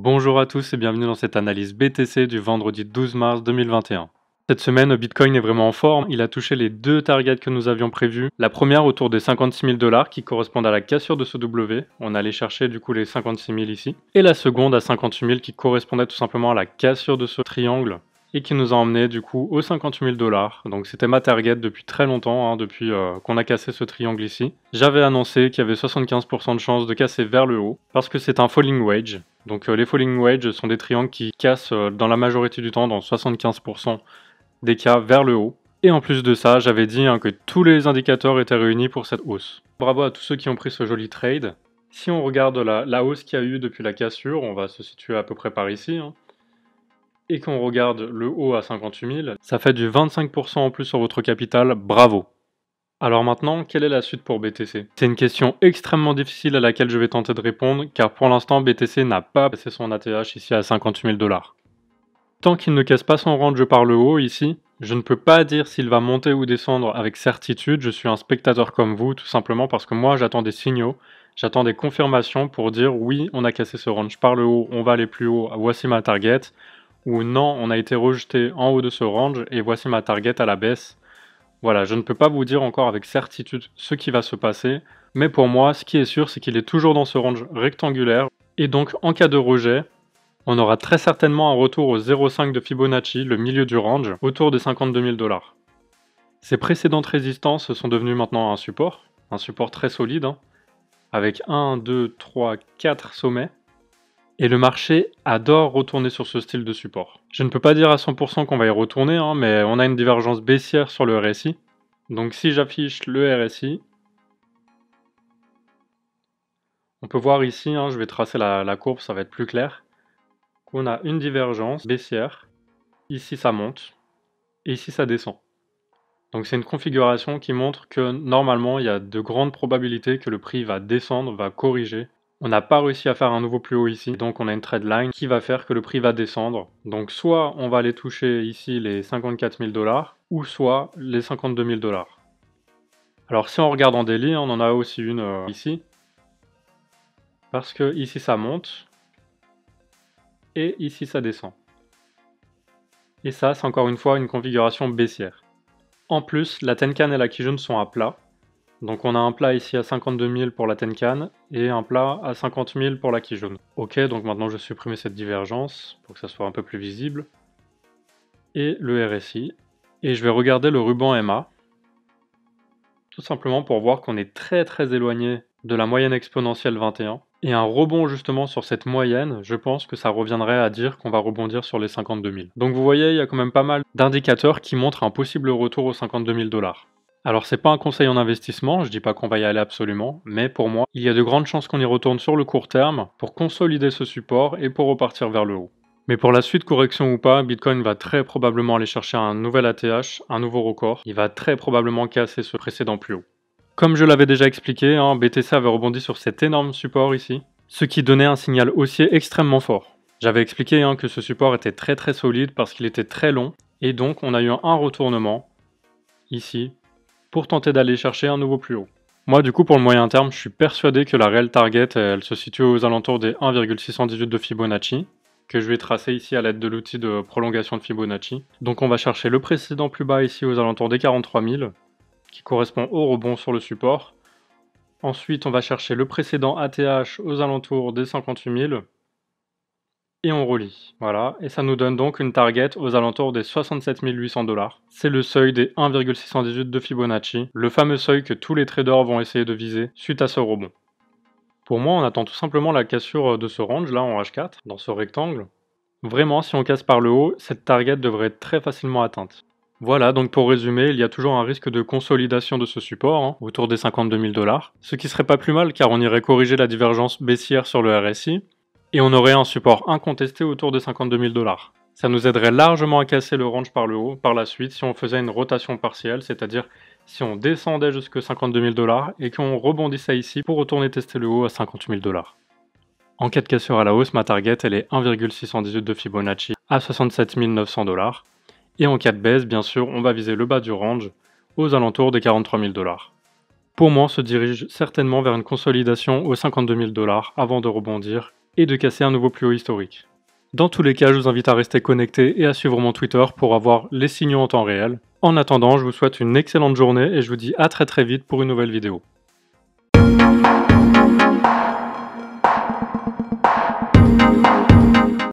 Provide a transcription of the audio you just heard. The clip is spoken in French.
Bonjour à tous et bienvenue dans cette analyse BTC du vendredi 12 mars 2021. Cette semaine, Bitcoin est vraiment en forme. Il a touché les deux targets que nous avions prévus. La première autour des 56 000 $ qui correspondent à la cassure de ce W. On allait chercher du coup les 56 000 ici. Et la seconde à 58 000 qui correspondait tout simplement à la cassure de ce triangle et qui nous a emmené du coup aux 58 000 $. Donc c'était ma target depuis très longtemps, depuis qu'on a cassé ce triangle ici. J'avais annoncé qu'il y avait 75% de chances de casser vers le haut parce que c'est un falling wedge. Donc les falling wedge sont des triangles qui cassent dans la majorité du temps, dans 75% des cas, vers le haut. Et en plus de ça, j'avais dit que tous les indicateurs étaient réunis pour cette hausse. Bravo à tous ceux qui ont pris ce joli trade. Si on regarde la hausse qu'il y a eu depuis la cassure, on va se situer à peu près par ici, et qu'on regarde le haut à 58 000, ça fait du 25% en plus sur votre capital, bravo. Alors maintenant, quelle est la suite pour BTC? C'est une question extrêmement difficile à laquelle je vais tenter de répondre, car pour l'instant BTC n'a pas passé son ATH ici à 58 000 $. Tant qu'il ne casse pas son range par le haut ici, je ne peux pas dire s'il va monter ou descendre avec certitude. Je suis un spectateur comme vous, tout simplement parce que moi j'attends des signaux, j'attends des confirmations pour dire oui, on a cassé ce range par le haut, on va aller plus haut, voici ma target, ou non, on a été rejeté en haut de ce range et voici ma target à la baisse. Voilà, je ne peux pas vous dire encore avec certitude ce qui va se passer, mais pour moi, ce qui est sûr, c'est qu'il est toujours dans ce range rectangulaire, et donc en cas de rejet, on aura très certainement un retour au 0,5 de Fibonacci, le milieu du range, autour des 52 000 $. Ces précédentes résistances sont devenues maintenant un support très solide, avec 1, 2, 3, 4 sommets. Et le marché adore retourner sur ce style de support. Je ne peux pas dire à 100% qu'on va y retourner, mais on a une divergence baissière sur le RSI. Donc si j'affiche le RSI, on peut voir ici, je vais tracer la courbe, ça va être plus clair, qu'on a une divergence baissière. Ici ça monte, et ici ça descend. Donc c'est une configuration qui montre que normalement il y a de grandes probabilités que le prix va descendre, va corriger. On n'a pas réussi à faire un nouveau plus haut ici, donc on a une trendline qui va faire que le prix va descendre. Donc soit on va aller toucher ici les 54 000 $, ou soit les 52 000 $. Alors si on regarde en daily, on en a aussi une ici, parce que ici ça monte, et ici ça descend. Et ça c'est encore une fois une configuration baissière. En plus, la Tenkan et la Kijun sont à plat. Donc on a un plat ici à 52 000 pour la Tenkan et un plat à 50 000 pour la Kijun. Ok, donc maintenant je vais supprimer cette divergence pour que ça soit un peu plus visible. Et le RSI. Et je vais regarder le ruban MA. Tout simplement pour voir qu'on est très éloigné de la moyenne exponentielle 21. Et un rebond justement sur cette moyenne, je pense que ça reviendrait à dire qu'on va rebondir sur les 52 000. Donc vous voyez, il y a quand même pas mal d'indicateurs qui montrent un possible retour aux 52 000 $. Alors c'est pas un conseil en investissement, je dis pas qu'on va y aller absolument, mais pour moi, il y a de grandes chances qu'on y retourne sur le court terme pour consolider ce support et pour repartir vers le haut. Mais pour la suite, correction ou pas, Bitcoin va très probablement aller chercher un nouvel ATH, un nouveau record. Il va très probablement casser ce précédent plus haut. Comme je l'avais déjà expliqué, BTC avait rebondi sur cet énorme support ici, ce qui donnait un signal haussier extrêmement fort. J'avais expliqué que ce support était très solide parce qu'il était très long, et donc on a eu un retournement ici pour tenter d'aller chercher un nouveau plus haut. Moi du coup pour le moyen terme, je suis persuadé que la réelle target elle se situe aux alentours des 1,618 de Fibonacci, que je vais tracer ici à l'aide de l'outil de prolongation de Fibonacci. Donc on va chercher le précédent plus bas ici aux alentours des 43 000, qui correspond au rebond sur le support. Ensuite on va chercher le précédent ATH aux alentours des 58 000, et on relie. Voilà, et ça nous donne donc une target aux alentours des 67 800 $. C'est le seuil des 1,618 de Fibonacci, le fameux seuil que tous les traders vont essayer de viser suite à ce rebond. Pour moi, on attend tout simplement la cassure de ce range là en H4, dans ce rectangle. Vraiment, si on casse par le haut, cette target devrait être très facilement atteinte. Voilà, donc pour résumer, il y a toujours un risque de consolidation de ce support, autour des 52 000 $, ce qui serait pas plus mal car on irait corriger la divergence baissière sur le RSI, et on aurait un support incontesté autour des 52 000 $. Ça nous aiderait largement à casser le range par le haut par la suite si on faisait une rotation partielle, c'est-à-dire si on descendait jusqu'à 52 000 $ et qu'on rebondissait ici pour retourner tester le haut à 58 000 $. En cas de cassure à la hausse, ma target elle est 1,618 de Fibonacci à 67 900 $. Et en cas de baisse, bien sûr, on va viser le bas du range aux alentours des 43 000 $. Pour moi, on se dirige certainement vers une consolidation aux 52 000 $ avant de rebondir et de casser un nouveau plus haut historique. Dans tous les cas, je vous invite à rester connecté et à suivre mon Twitter pour avoir les signaux en temps réel. En attendant, je vous souhaite une excellente journée et je vous dis à très vite pour une nouvelle vidéo.